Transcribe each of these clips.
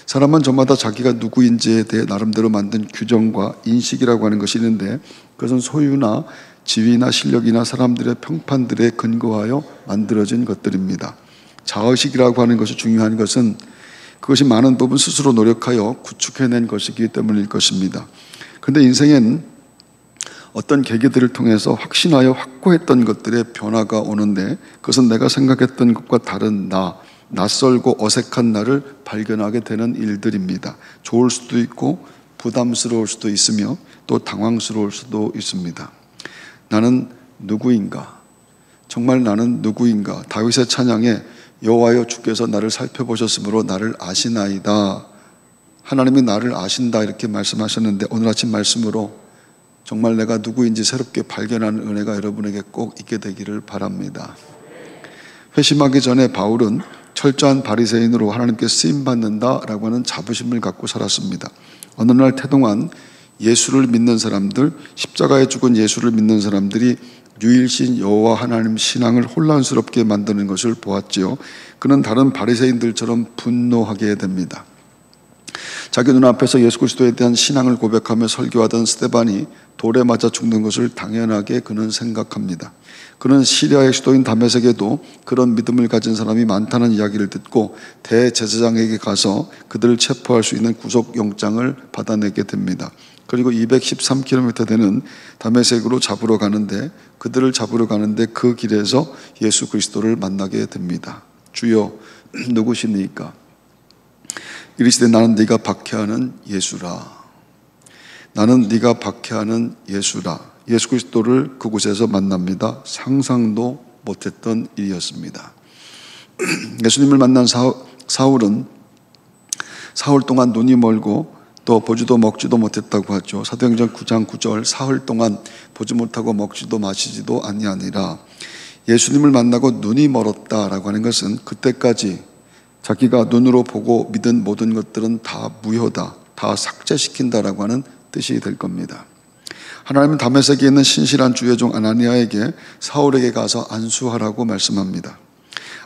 사람은 저마다 자기가 누구인지에 대해 나름대로 만든 규정과 인식이라고 하는 것이 있는데, 그것은 소유나 지위나 실력이나 사람들의 평판들에 근거하여 만들어진 것들입니다. 자의식이라고 하는 것이 중요한 것은 그것이 많은 부분 스스로 노력하여 구축해낸 것이기 때문일 것입니다. 그런데 인생엔 어떤 계기들을 통해서 확신하여 확고했던 것들의 변화가 오는데, 그것은 내가 생각했던 것과 다른 낯설고 어색한 나를 발견하게 되는 일들입니다. 좋을 수도 있고 부담스러울 수도 있으며 또 당황스러울 수도 있습니다. 나는 누구인가? 정말 나는 누구인가? 다윗의 찬양에 여호와여 주께서 나를 살펴보셨으므로 나를 아시나이다. 하나님이 나를 아신다 이렇게 말씀하셨는데, 오늘 아침 말씀으로 정말 내가 누구인지 새롭게 발견하는 은혜가 여러분에게 꼭 있게 되기를 바랍니다. 회심하기 전에 바울은 철저한 바리새인으로 하나님께 쓰임받는다라고 하는 자부심을 갖고 살았습니다. 어느 날 태동한 예수를 믿는 사람들, 십자가에 죽은 예수를 믿는 사람들이 유일신 여호와 하나님 신앙을 혼란스럽게 만드는 것을 보았지요. 그는 다른 바리새인들처럼 분노하게 됩니다. 자기 눈앞에서 예수 그리스도에 대한 신앙을 고백하며 설교하던 스데반이 돌에 맞아 죽는 것을 당연하게 그는 생각합니다. 그는 시리아의 수도인 다메섹에도 그런 믿음을 가진 사람이 많다는 이야기를 듣고 대제사장에게 가서 그들을 체포할 수 있는 구속영장을 받아내게 됩니다. 그리고 213km 되는 다메섹으로 그들을 잡으러 가는데 그 길에서 예수 그리스도를 만나게 됩니다. 주여 누구십니까? 이르시되 나는 네가 박해하는 예수라. 나는 네가 박해하는 예수라. 예수 그리스도를 그곳에서 만납니다. 상상도 못했던 일이었습니다. 예수님을 만난 사울은 사흘 동안 눈이 멀고 또 보지도 먹지도 못했다고 하죠. 사도행전 9장 9절 사흘 동안 보지 못하고 먹지도 마시지도 아니하니라. 예수님을 만나고 눈이 멀었다라고 하는 것은 그때까지 자기가 눈으로 보고 믿은 모든 것들은 다 무효다, 다 삭제시킨다라고 하는 뜻이 될 겁니다. 하나님은 다메섹에 있는 신실한 주의 종 아나니아에게 사울에게 가서 안수하라고 말씀합니다.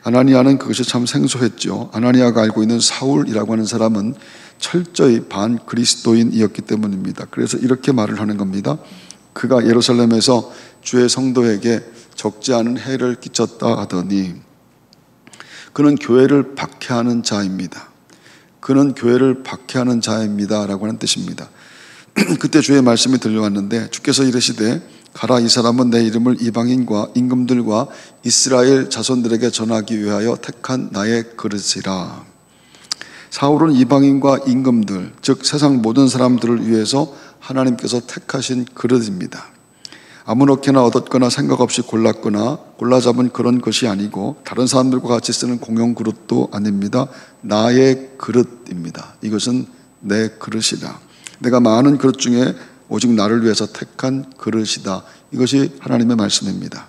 아나니아는 그것이 참 생소했죠. 아나니아가 알고 있는 사울이라고 하는 사람은 철저히 반그리스도인이었기 때문입니다. 그래서 이렇게 말을 하는 겁니다. 그가 예루살렘에서 주의 성도에게 적지 않은 해를 끼쳤다 하더니 그는 교회를 박해하는 자입니다. 그는 교회를 박해하는 자입니다 라고 하는 뜻입니다. 그때 주의 말씀이 들려왔는데 주께서 이르시되 가라, 이 사람은 내 이름을 이방인과 임금들과 이스라엘 자손들에게 전하기 위하여 택한 나의 그릇이라. 사울은 이방인과 임금들, 즉 세상 모든 사람들을 위해서 하나님께서 택하신 그릇입니다. 아무렇게나 얻었거나 생각 없이 골랐거나 골라잡은 그런 것이 아니고 다른 사람들과 같이 쓰는 공용 그릇도 아닙니다. 나의 그릇입니다. 이것은 내 그릇이다. 내가 많은 그릇 중에 오직 나를 위해서 택한 그릇이다. 이것이 하나님의 말씀입니다.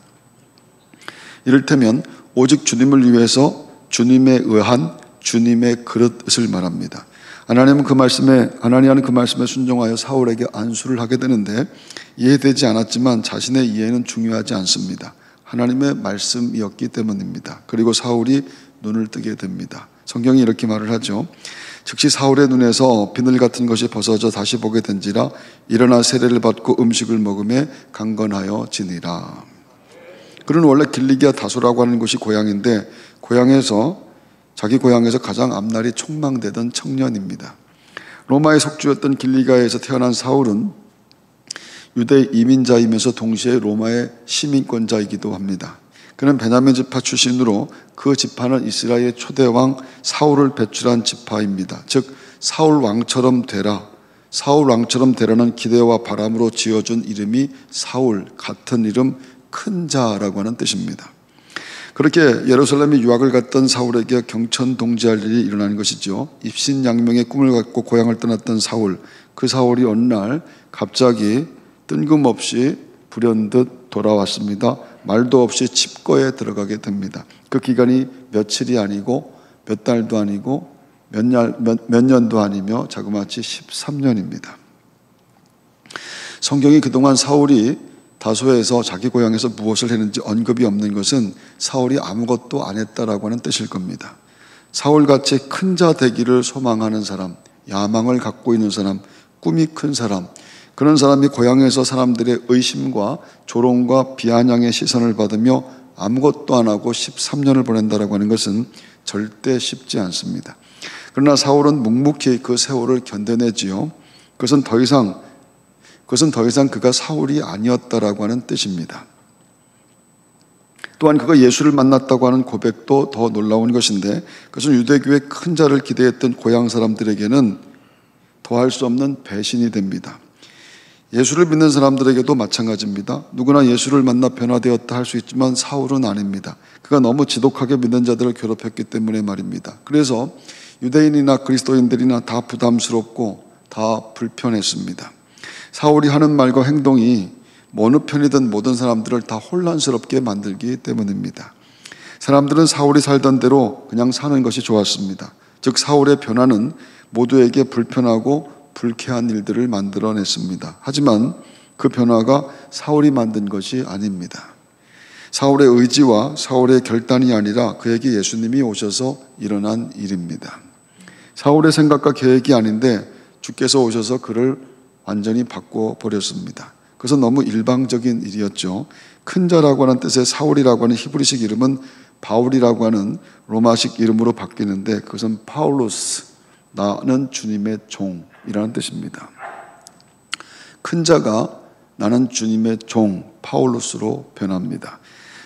이를테면 오직 주님을 위해서 주님에 의한 주님의 그릇을 말합니다. 아나니아는 그 말씀에 순종하여 사울에게 안수를 하게 되는데 이해되지 않았지만 자신의 이해는 중요하지 않습니다. 하나님의 말씀이었기 때문입니다. 그리고 사울이 눈을 뜨게 됩니다. 성경이 이렇게 말을 하죠. 즉시 사울의 눈에서 비늘 같은 것이 벗어져 다시 보게 된지라 일어나 세례를 받고 음식을 먹음에 강건하여 지니라. 그는 원래 길리기아 다소라고 하는 곳이 고향인데 자기 고향에서 가장 앞날이 촉망되던 청년입니다. 로마의 속주였던 길리기아에서 태어난 사울은 유대 이민자이면서 동시에 로마의 시민권자이기도 합니다. 그는 베냐민 지파 출신으로 그 지파는 이스라엘의 초대왕 사울을 배출한 지파입니다. 즉 사울 왕처럼 되라. 사울 왕처럼 되라는 기대와 바람으로 지어준 이름이 사울, 같은 이름 큰 자라고 하는 뜻입니다. 그렇게 예루살렘에 유학을 갔던 사울에게 경천동지할 일이 일어나는 것이죠. 입신양명의 꿈을 갖고 고향을 떠났던 사울, 그 사울이 어느 날 갑자기 뜬금없이 불현듯 돌아왔습니다. 말도 없이 칩거에 들어가게 됩니다. 그 기간이 며칠이 아니고 몇 달도 아니고 몇 년도 아니며 자그마치 13년입니다. 성경이 그동안 사울이 다소에서 자기 고향에서 무엇을 했는지 언급이 없는 것은 사울이 아무것도 안 했다라고 하는 뜻일 겁니다. 사울같이 큰 자 되기를 소망하는 사람, 야망을 갖고 있는 사람, 꿈이 큰 사람, 그런 사람이 고향에서 사람들의 의심과 조롱과 비아냥의 시선을 받으며 아무것도 안 하고 13년을 보낸다라고 하는 것은 절대 쉽지 않습니다. 그러나 사울은 묵묵히 그 세월을 견뎌내지요. 그것은 더 이상 그가 사울이 아니었다라고 하는 뜻입니다. 또한 그가 예수를 만났다고 하는 고백도 더 놀라운 것인데, 그것은 유대교의 큰 자를 기대했던 고향 사람들에게는 더할 수 없는 배신이 됩니다. 예수를 믿는 사람들에게도 마찬가지입니다. 누구나 예수를 만나 변화되었다 할 수 있지만 사울은 아닙니다. 그가 너무 지독하게 믿는 자들을 괴롭혔기 때문에 말입니다. 그래서 유대인이나 그리스도인들이나 다 부담스럽고 다 불편했습니다. 사울이 하는 말과 행동이 어느 편이든 모든 사람들을 다 혼란스럽게 만들기 때문입니다. 사람들은 사울이 살던 대로 그냥 사는 것이 좋았습니다. 즉 사울의 변화는 모두에게 불편하고 불쾌한 일들을 만들어냈습니다. 하지만 그 변화가 사울이 만든 것이 아닙니다. 사울의 의지와 사울의 결단이 아니라 그에게 예수님이 오셔서 일어난 일입니다. 사울의 생각과 계획이 아닌데 주께서 오셔서 그를 완전히 바꿔버렸습니다. 그것은 너무 일방적인 일이었죠. 큰 자라고 하는 뜻의 사울이라고 하는 히브리식 이름은 바울이라고 하는 로마식 이름으로 바뀌는데, 그것은 파울로스, 나는 주님의 종이라는 뜻입니다. 큰 자가 나는 주님의 종 파울로스로 변합니다.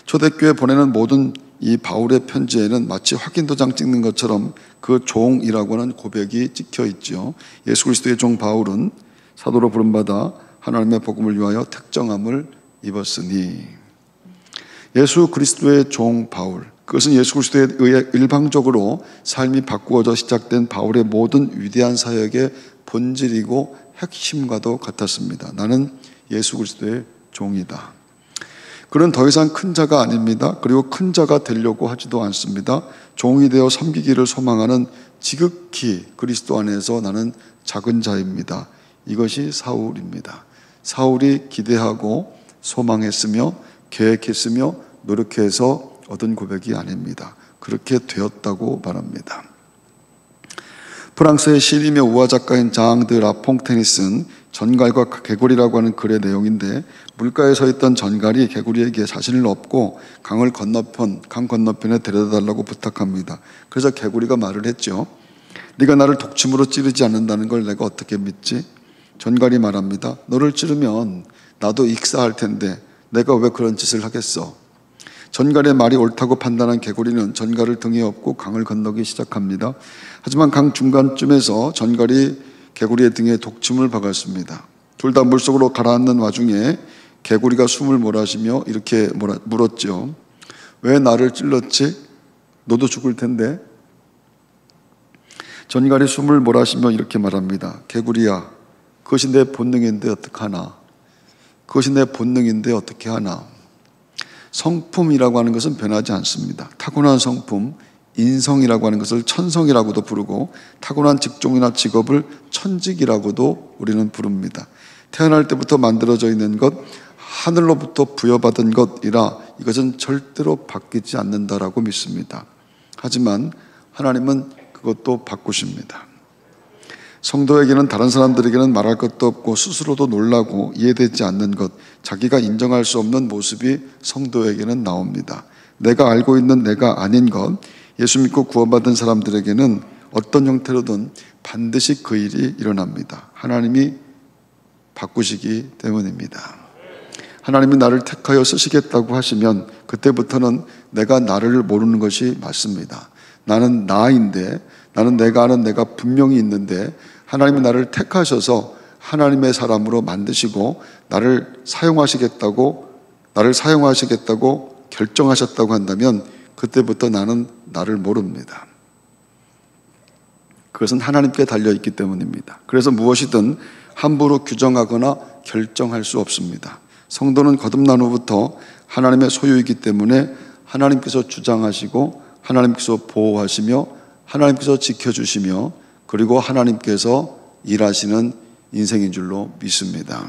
초대교회 보내는 모든 이 바울의 편지에는 마치 확인도장 찍는 것처럼 그 종이라고 하는 고백이 찍혀 있죠. 예수 그리스도의 종 바울은 사도로 부름받아 하나님의 복음을 위하여 특정함을 입었으니, 예수 그리스도의 종 바울, 그것은 예수 그리스도에 의해 일방적으로 삶이 바꾸어져 시작된 바울의 모든 위대한 사역의 본질이고 핵심과도 같았습니다. 나는 예수 그리스도의 종이다. 그는 더 이상 큰 자가 아닙니다. 그리고 큰 자가 되려고 하지도 않습니다. 종이 되어 섬기기를 소망하는 지극히 그리스도 안에서 나는 작은 자입니다. 이것이 사울입니다. 사울이 기대하고 소망했으며 계획했으며 노력해서 얻은 고백이 아닙니다. 그렇게 되었다고 말합니다. 프랑스의 시리며 우화 작가인 장 드 라퐁테니스는 전갈과 개구리라고 하는 글의 내용인데, 물가에 서 있던 전갈이 개구리에게 자신을 업고 강 건너편에 데려다 달라고 부탁합니다. 그래서 개구리가 말을 했죠. 네가 나를 독침으로 찌르지 않는다는 걸 내가 어떻게 믿지? 전갈이 말합니다. 너를 찌르면 나도 익사할 텐데 내가 왜 그런 짓을 하겠어? 전갈의 말이 옳다고 판단한 개구리는 전갈을 등에 업고 강을 건너기 시작합니다. 하지만 강 중간쯤에서 전갈이 개구리의 등에 독침을 박았습니다. 둘 다 물속으로 가라앉는 와중에 개구리가 숨을 몰아쉬며 이렇게 물었죠. 왜 나를 찔렀지? 너도 죽을 텐데. 전갈이 숨을 몰아쉬며 이렇게 말합니다. 개구리야, 그것이 내 본능인데 어떡하나? 그것이 내 본능인데 어떻게 하나? 성품이라고 하는 것은 변하지 않습니다. 타고난 성품, 인성이라고 하는 것을 천성이라고도 부르고, 타고난 직종이나 직업을 천직이라고도 우리는 부릅니다. 태어날 때부터 만들어져 있는 것, 하늘로부터 부여받은 것이라 이것은 절대로 바뀌지 않는다라고 믿습니다. 하지만 하나님은 그것도 바꾸십니다. 성도에게는 다른 사람들에게는 말할 것도 없고 스스로도 놀라고 이해되지 않는 것, 자기가 인정할 수 없는 모습이 성도에게는 나옵니다. 내가 알고 있는 내가 아닌 것, 예수 믿고 구원받은 사람들에게는 어떤 형태로든 반드시 그 일이 일어납니다. 하나님이 바꾸시기 때문입니다. 하나님이 나를 택하여 쓰시겠다고 하시면 그때부터는 내가 나를 모르는 것이 맞습니다. 나는 나인데, 나는 내가 아는 내가 분명히 있는데 하나님이 나를 택하셔서 하나님의 사람으로 만드시고 나를 사용하시겠다고 결정하셨다고 한다면 그때부터 나는 나를 모릅니다. 그것은 하나님께 달려있기 때문입니다. 그래서 무엇이든 함부로 규정하거나 결정할 수 없습니다. 성도는 거듭난 후부터 하나님의 소유이기 때문에 하나님께서 주장하시고 하나님께서 보호하시며 하나님께서 지켜주시며 그리고 하나님께서 일하시는 인생인 줄로 믿습니다.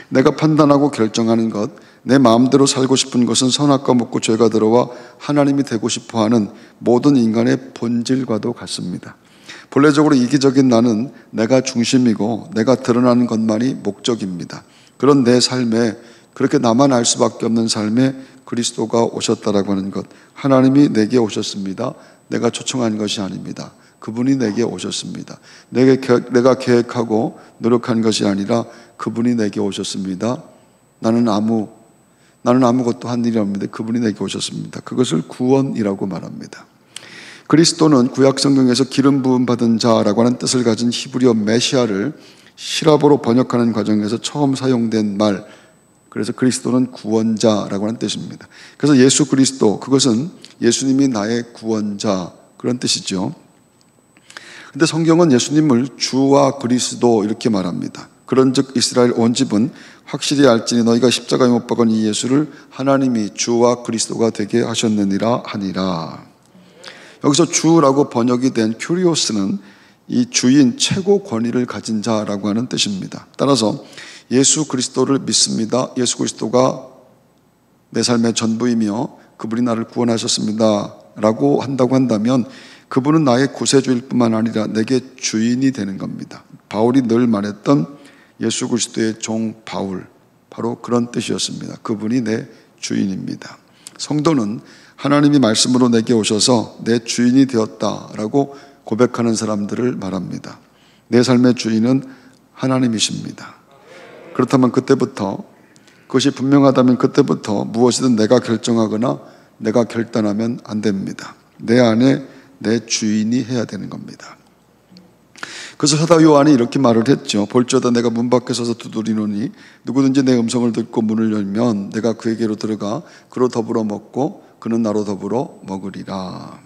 내가 판단하고 결정하는 것, 내 마음대로 살고 싶은 것은 선악과 먹고 죄가 들어와 하나님이 되고 싶어하는 모든 인간의 본질과도 같습니다. 본래적으로 이기적인 나는 내가 중심이고 내가 드러나는 것만이 목적입니다. 그런 내 삶에, 그렇게 나만 알 수밖에 없는 삶에 그리스도가 오셨다라고 하는 것, 하나님이 내게 오셨습니다. 내가 초청한 것이 아닙니다. 그분이 내게 오셨습니다. 내가 계획하고 노력한 것이 아니라 그분이 내게 오셨습니다. 나는 아무것도 한 일이 없는데 그분이 내게 오셨습니다. 그것을 구원이라고 말합니다. 그리스도는 구약 성경에서 기름 부음 받은 자라고 하는 뜻을 가진 히브리어 메시아를 시라보로 번역하는 과정에서 처음 사용된 말, 그래서 그리스도는 구원자라고 하는 뜻입니다. 그래서 예수 그리스도, 그것은 예수님이 나의 구원자, 그런 뜻이죠. 근데 성경은 예수님을 주와 그리스도 이렇게 말합니다. 그런즉 이스라엘 온 집은 확실히 알지니 너희가 십자가에 못 박은 이 예수를 하나님이 주와 그리스도가 되게 하셨느니라 하니라. 여기서 주라고 번역이 된 큐리오스는 이 주인, 최고 권위를 가진 자라고 하는 뜻입니다. 따라서 예수 그리스도를 믿습니다. 예수 그리스도가 내 삶의 전부이며 그분이 나를 구원하셨습니다 라고 한다고 한다면 그분은 나의 구세주일 뿐만 아니라 내게 주인이 되는 겁니다. 바울이 늘 말했던 예수 그리스도의 종 바울, 바로 그런 뜻이었습니다. 그분이 내 주인입니다. 성도는 하나님이 말씀으로 내게 오셔서 내 주인이 되었다라고 고백하는 사람들을 말합니다. 내 삶의 주인은 하나님이십니다. 그렇다면 그때부터, 그것이 분명하다면 그때부터 무엇이든 내가 결정하거나 내가 결단하면 안 됩니다. 내 안에 내 주인이 해야 되는 겁니다. 그래서 사도 요한이 이렇게 말을 했죠. 볼지어다 내가 문 밖에 서서 두드리노니 누구든지 내 음성을 듣고 문을 열면 내가 그에게로 들어가 그로 더불어 먹고 그는 나로 더불어 먹으리라.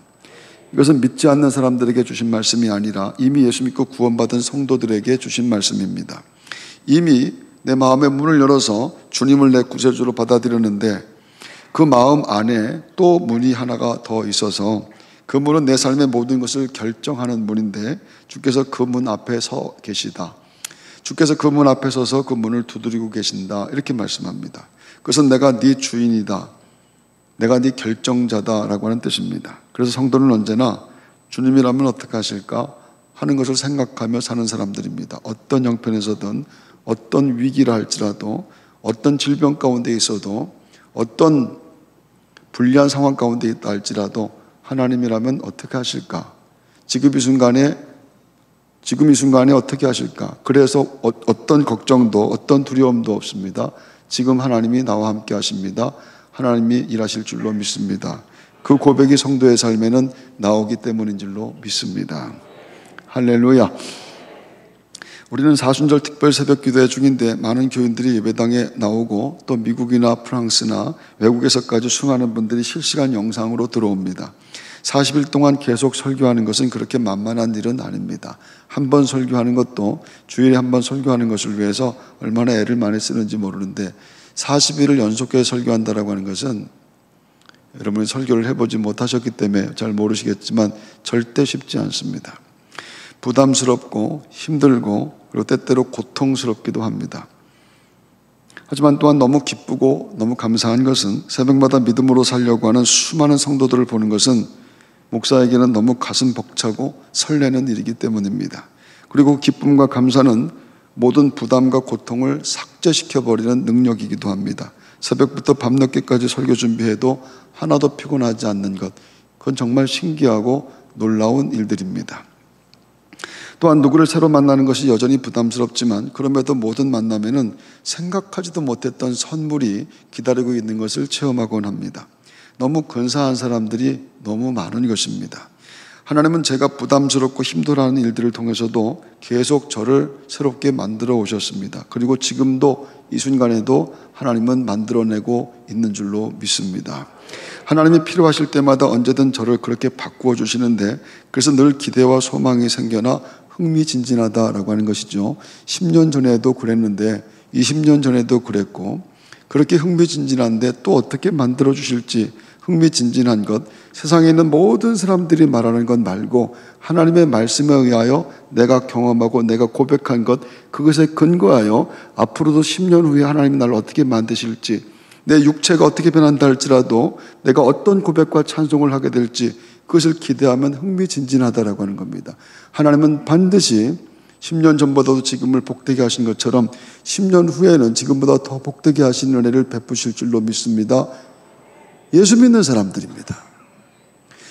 이것은 믿지 않는 사람들에게 주신 말씀이 아니라 이미 예수 믿고 구원받은 성도들에게 주신 말씀입니다. 이미 내 마음의 문을 열어서 주님을 내 구세주로 받아들였는데 그 마음 안에 또 문이 하나가 더 있어서 그 문은 내 삶의 모든 것을 결정하는 문인데 주께서 그 문 앞에 서 계시다. 주께서 그 문 앞에 서서 그 문을 두드리고 계신다. 이렇게 말씀합니다. 그것은 내가 네 주인이다. 내가 네 결정자다라고 하는 뜻입니다. 그래서 성도는 언제나 주님이라면 어떻게 하실까 하는 것을 생각하며 사는 사람들입니다. 어떤 형편에서든 어떤 위기라 할지라도 어떤 질병 가운데 있어도 어떤 불리한 상황 가운데 있다 할지라도 하나님이라면 어떻게 하실까? 지금 이 순간에 어떻게 하실까? 그래서 어떤 걱정도 어떤 두려움도 없습니다. 지금 하나님이 나와 함께 하십니다. 하나님이 일하실 줄로 믿습니다. 그 고백이 성도의 삶에는 나오기 때문인 줄로 믿습니다. 할렐루야. 우리는 사순절 특별 새벽 기도회 중인데 많은 교인들이 예배당에 나오고 또 미국이나 프랑스나 외국에서까지 수많은 분들이 실시간 영상으로 들어옵니다. 40일 동안 계속 설교하는 것은 그렇게 만만한 일은 아닙니다. 한 번 설교하는 것도 주일에 한 번 설교하는 것을 위해서 얼마나 애를 많이 쓰는지 모르는데 40일을 연속해서 설교한다라고 하는 것은 여러분이 설교를 해보지 못하셨기 때문에 잘 모르시겠지만 절대 쉽지 않습니다. 부담스럽고 힘들고 그리고 때때로 고통스럽기도 합니다. 하지만 또한 너무 기쁘고 너무 감사한 것은 새벽마다 믿음으로 살려고 하는 수많은 성도들을 보는 것은 목사에게는 너무 가슴 벅차고 설레는 일이기 때문입니다. 그리고 기쁨과 감사는 모든 부담과 고통을 삭제시켜버리는 능력이기도 합니다. 새벽부터 밤늦게까지 설교 준비해도 하나도 피곤하지 않는 것, 그건 정말 신기하고 놀라운 일들입니다. 또한 누구를 새로 만나는 것이 여전히 부담스럽지만 그럼에도 모든 만남에는 생각하지도 못했던 선물이 기다리고 있는 것을 체험하곤 합니다. 너무 근사한 사람들이 너무 많은 것입니다. 하나님은 제가 부담스럽고 힘들어하는 일들을 통해서도 계속 저를 새롭게 만들어 오셨습니다. 그리고 지금도 이 순간에도 하나님은 만들어내고 있는 줄로 믿습니다. 하나님이 필요하실 때마다 언제든 저를 그렇게 바꾸어 주시는데 그래서 늘 기대와 소망이 생겨나 흥미진진하다라고 하는 것이죠. 10년 전에도 그랬는데 20년 전에도 그랬고 그렇게 흥미진진한데 또 어떻게 만들어 주실지 흥미진진한 것, 세상에 있는 모든 사람들이 말하는 것 말고 하나님의 말씀에 의하여 내가 경험하고 내가 고백한 것, 그것에 근거하여 앞으로도 10년 후에 하나님이 나를 어떻게 만드실지, 내 육체가 어떻게 변한다 할지라도 내가 어떤 고백과 찬송을 하게 될지 그것을 기대하면 흥미진진하다라고 하는 겁니다. 하나님은 반드시 10년 전보다도 지금을 복되게 하신 것처럼 10년 후에는 지금보다 더 복되게 하시는 은혜를 베푸실 줄로 믿습니다. 예수 믿는 사람들입니다.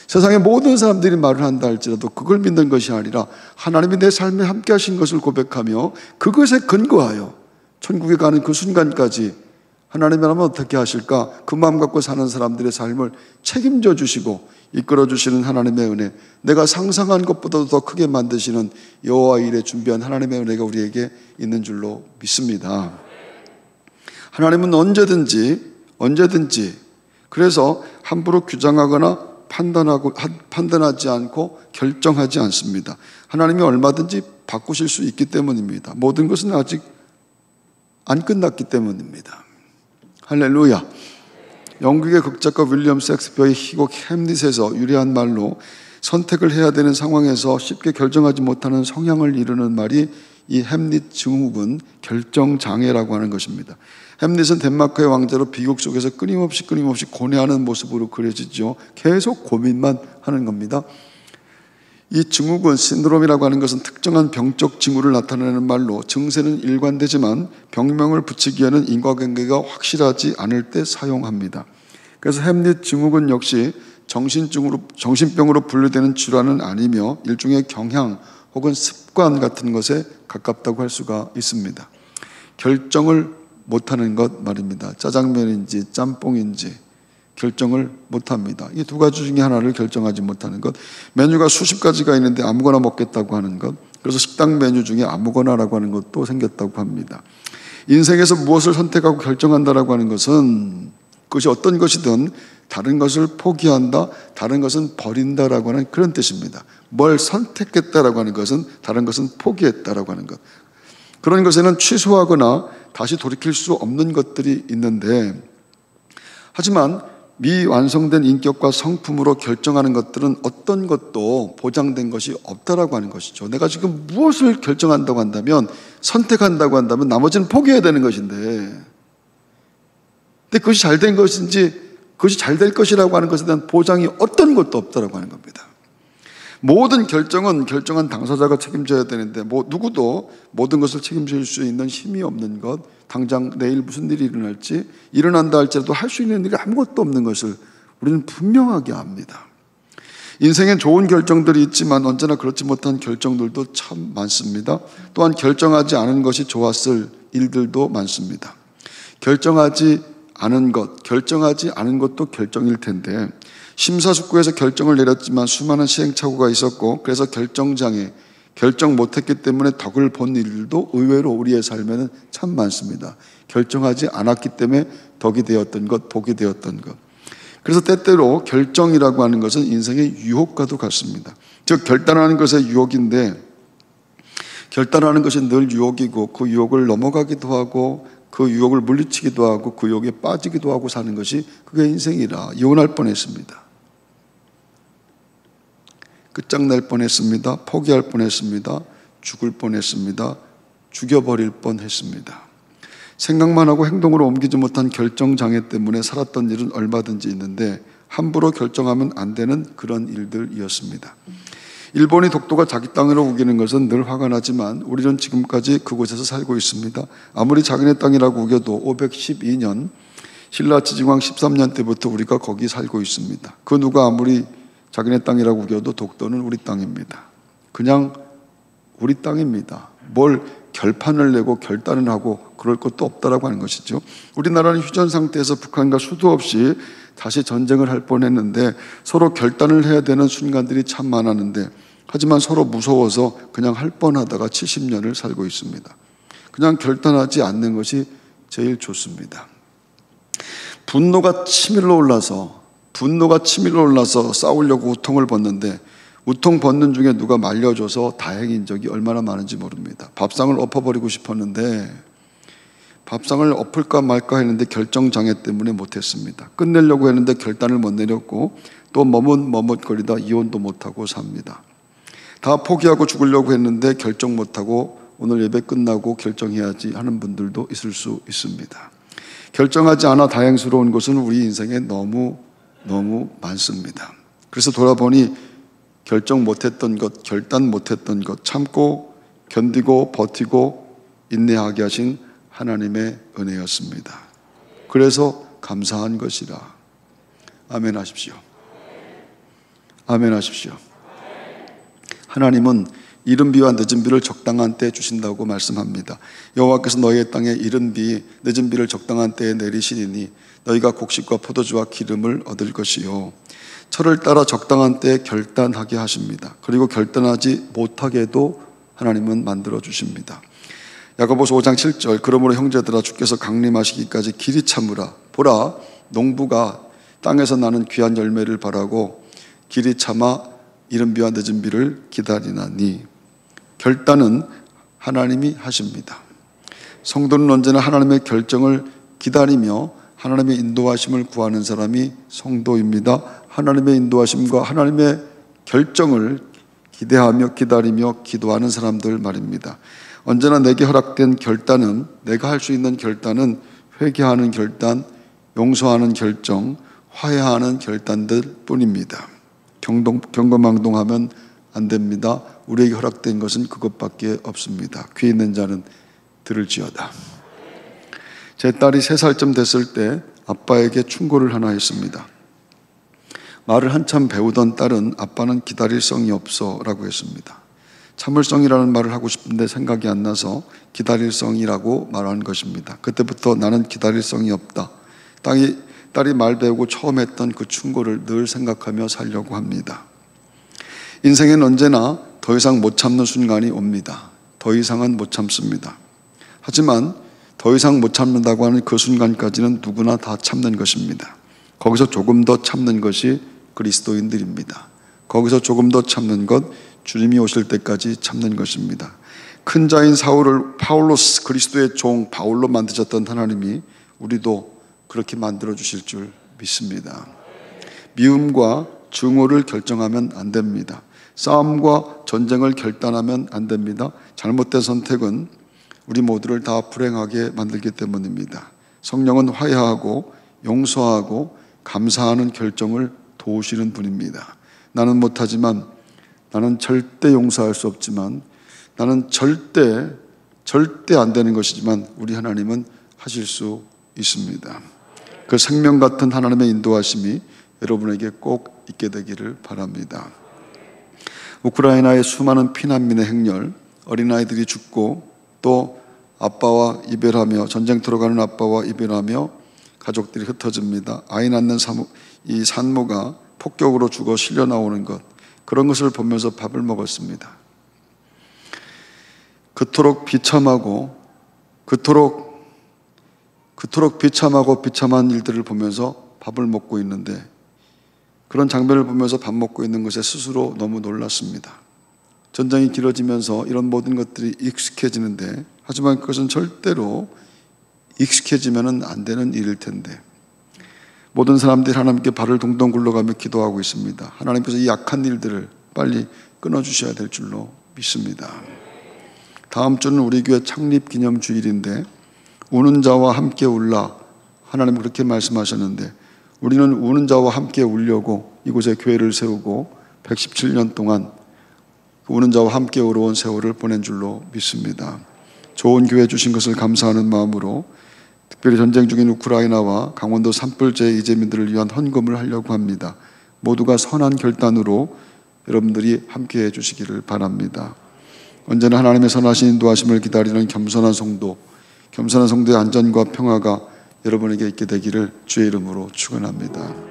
세상의 모든 사람들이 말을 한다 할지라도 그걸 믿는 것이 아니라 하나님이 내 삶에 함께 하신 것을 고백하며 그것에 근거하여 천국에 가는 그 순간까지 하나님이라면 어떻게 하실까? 그 마음 갖고 사는 사람들의 삶을 책임져 주시고 이끌어 주시는 하나님의 은혜, 내가 상상한 것보다도 더 크게 만드시는 여호와 일에 준비한 하나님의 은혜가 우리에게 있는 줄로 믿습니다. 하나님은 언제든지 그래서 함부로 규정하거나 판단하지 않고 결정하지 않습니다. 하나님이 얼마든지 바꾸실 수 있기 때문입니다. 모든 것은 아직 안 끝났기 때문입니다. 할렐루야. 영국의 극작가 윌리엄 셰익스피어의 희곡 햄릿에서 유래한 말로 선택을 해야 되는 상황에서 쉽게 결정하지 못하는 성향을 이루는 말이 이 햄릿 증후군 결정장애라고 하는 것입니다. 햄릿은 덴마크의 왕자로 비극 속에서 끊임없이 고뇌하는 모습으로 그려지죠. 계속 고민만 하는 겁니다. 이 증후군 신드롬이라고 하는 것은 특정한 병적 징후를 나타내는 말로 증세는 일관되지만 병명을 붙이기에는 인과관계가 확실하지 않을 때 사용합니다. 그래서 햄릿 증후군 역시 정신병으로 분류되는 질환은 아니며 일종의 경향 혹은 습관 같은 것에 가깝다고 할 수가 있습니다. 결정을 못하는 것 말입니다. 짜장면인지 짬뽕인지 결정을 못합니다. 이 두 가지 중에 하나를 결정하지 못하는 것. 메뉴가 수십 가지가 있는데 아무거나 먹겠다고 하는 것. 그래서 식당 메뉴 중에 아무거나라고 하는 것도 생겼다고 합니다. 인생에서 무엇을 선택하고 결정한다라고 하는 것은 그것이 어떤 것이든 다른 것을 포기한다, 다른 것은 버린다라고 하는 그런 뜻입니다. 뭘 선택했다라고 하는 것은 다른 것은 포기했다라고 하는 것. 그런 것에는 취소하거나 다시 돌이킬 수 없는 것들이 있는데, 하지만 미완성된 인격과 성품으로 결정하는 것들은 어떤 것도 보장된 것이 없다라고 하는 것이죠. 내가 지금 무엇을 결정한다고 한다면, 선택한다고 한다면 나머지는 포기해야 되는 것인데, 근데 그것이 잘된 것인지 그것이 잘 될 것이라고 하는 것에 대한 보장이 어떤 것도 없다라고 하는 겁니다. 모든 결정은 결정한 당사자가 책임져야 되는데 누구도 모든 것을 책임질 수 있는 힘이 없는 것, 당장 내일 무슨 일이 일어난다 할지라도 할 수 있는 일이 아무것도 없는 것을 우리는 분명하게 압니다. 인생엔 좋은 결정들이 있지만 언제나 그렇지 못한 결정들도 참 많습니다. 또한 결정하지 않은 것이 좋았을 일들도 많습니다. 결정하지 않은 것도 결정일 텐데, 심사숙고해서 결정을 내렸지만 수많은 시행착오가 있었고 그래서 결정장애, 결정 못했기 때문에 덕을 본 일들도 의외로 우리의 삶에는 참 많습니다. 결정하지 않았기 때문에 덕이 되었던 것, 복이 되었던 것. 그래서 때때로 결정이라고 하는 것은 인생의 유혹과도 같습니다. 즉 결단하는 것의 유혹인데, 결단하는 것이 늘 유혹이고 그 유혹을 넘어가기도 하고 그 유혹을 물리치기도 하고 그 유혹에 빠지기도 하고 사는 것이 그게 인생이라. 이혼할 뻔했습니다. 끝장낼 뻔했습니다. 포기할 뻔했습니다. 죽을 뻔했습니다. 죽여버릴 뻔했습니다. 생각만 하고 행동으로 옮기지 못한 결정장애 때문에 살았던 일은 얼마든지 있는데 함부로 결정하면 안 되는 그런 일들이었습니다. 일본이 독도가 자기 땅으로 우기는 것은 늘 화가 나지만 우리는 지금까지 그곳에서 살고 있습니다. 아무리 자기네 땅이라고 우겨도 512년 신라 지징왕 13년 때부터 우리가 거기 살고 있습니다. 그 누가 아무리 자기네 땅이라고 우겨도 독도는 우리 땅입니다. 그냥 우리 땅입니다. 뭘 결판을 내고 결단을 하고 그럴 것도 없다라고 하는 것이죠. 우리나라는 휴전 상태에서 북한과 수도 없이 다시 전쟁을 할 뻔했는데 서로 결단을 해야 되는 순간들이 참 많았는데, 하지만 서로 무서워서 그냥 할 뻔하다가 70년을 살고 있습니다. 그냥 결단하지 않는 것이 제일 좋습니다. 분노가 치밀러 올라서 싸우려고 우통을 벗는데 우통 벗는 중에 누가 말려줘서 다행인 적이 얼마나 많은지 모릅니다. 밥상을 엎어버리고 싶었는데 밥상을 엎을까 말까 했는데 결정장애 때문에 못했습니다. 끝내려고 했는데 결단을 못 내렸고 또 머뭇머뭇거리다 이혼도 못하고 삽니다. 다 포기하고 죽으려고 했는데 결정 못하고 오늘 예배 끝나고 결정해야지 하는 분들도 있을 수 있습니다. 결정하지 않아 다행스러운 것은 우리 인생에 너무 많습니다. 그래서 돌아보니 결정 못했던 것, 결단 못했던 것, 참고 견디고 버티고 인내하게 하신 하나님의 은혜였습니다. 그래서 감사한 것이라. 아멘 하십시오. 아멘 하십시오. 하나님은 이른 비와 늦은 비를 적당한 때에 주신다고 말씀합니다. 여호와께서 너희의 땅에 이른 비, 늦은 비를 적당한 때에 내리시리니 너희가 곡식과 포도주와 기름을 얻을 것이요. 철을 따라 적당한 때에 결단하게 하십니다. 그리고 결단하지 못하게도 하나님은 만들어 주십니다. 야고보서 5장 7절 그러므로 형제들아 주께서 강림하시기까지 길이 참으라. 보라 농부가 땅에서 나는 귀한 열매를 바라고 길이 참아 이른 비와 늦은 비를 기다리나니. 결단은 하나님이 하십니다. 성도는 언제나 하나님의 결정을 기다리며 하나님의 인도하심을 구하는 사람이 성도입니다. 하나님의 인도하심과 하나님의 결정을 기대하며 기다리며 기도하는 사람들 말입니다. 언제나 내게 허락된 결단은, 내가 할 수 있는 결단은 회개하는 결단, 용서하는 결정, 화해하는 결단들 뿐입니다. 경거망동하면 안 됩니다. 우리에게 허락된 것은 그것밖에 없습니다. 귀 있는 자는 들을지어다. 제 딸이 3살쯤 됐을 때 아빠에게 충고를 하나 했습니다. 말을 한참 배우던 딸은 아빠는 기다릴성이 없어 라고 했습니다. 참을성이라는 말을 하고 싶은데 생각이 안 나서 기다릴성이라고 말한 것입니다. 그때부터 나는 기다릴성이 없다. 딸이 말 배우고 처음 했던 그 충고를 늘 생각하며 살려고 합니다. 인생엔 언제나 더 이상 못 참는 순간이 옵니다. 더 이상은 못 참습니다. 하지만 더 이상 못 참는다고 하는 그 순간까지는 누구나 다 참는 것입니다. 거기서 조금 더 참는 것이 그리스도인들입니다. 거기서 조금 더 참는 것, 주님이 오실 때까지 참는 것입니다. 큰 자인 사울을 파울로스, 그리스도의 종 바울로 만드셨던 하나님이 우리도 그렇게 만들어 주실 줄 믿습니다. 미움과 증오를 결정하면 안 됩니다. 싸움과 전쟁을 결단하면 안 됩니다. 잘못된 선택은 우리 모두를 다 불행하게 만들기 때문입니다. 성령은 화해하고 용서하고 감사하는 결정을 도우시는 분입니다. 나는 못하지만, 나는 절대 용서할 수 없지만, 나는 절대 안 되는 것이지만 우리 하나님은 하실 수 있습니다. 그 생명 같은 하나님의 인도하심이 여러분에게 꼭 있게 되기를 바랍니다. 우크라이나의 수많은 피난민의 행렬, 어린아이들이 죽고 또 아빠와 이별하며, 전쟁터로 가는 아빠와 이별하며 가족들이 흩어집니다. 아이 낳는 이 산모가 폭격으로 죽어 실려 나오는 것, 그런 것을 보면서 밥을 먹었습니다. 그토록 비참하고 비참한 일들을 보면서 밥을 먹고 있는데, 그런 장면을 보면서 밥 먹고 있는 것에 스스로 너무 놀랐습니다. 전쟁이 길어지면서 이런 모든 것들이 익숙해지는데, 하지만 그것은 절대로 익숙해지면 안 되는 일일 텐데, 모든 사람들이 하나님께 발을 동동 굴러가며 기도하고 있습니다. 하나님께서 이 약한 일들을 빨리 끊어주셔야 될 줄로 믿습니다. 다음 주는 우리 교회 창립 기념주일인데, 우는 자와 함께 울라, 하나님 그렇게 말씀하셨는데, 우리는 우는 자와 함께 울려고 이곳에 교회를 세우고 117년 동안 우는 자와 함께 울어온 세월을 보낸 줄로 믿습니다. 좋은 교회 주신 것을 감사하는 마음으로 특별히 전쟁 중인 우크라이나와 강원도 산불재 이재민들을 위한 헌금을 하려고 합니다. 모두가 선한 결단으로 여러분들이 함께 해주시기를 바랍니다. 언제나 하나님의 선하신 인도하심을 기다리는 겸손한 성도의 안전과 평화가 여러분에게 있게 되기를 주의 이름으로 축원합니다.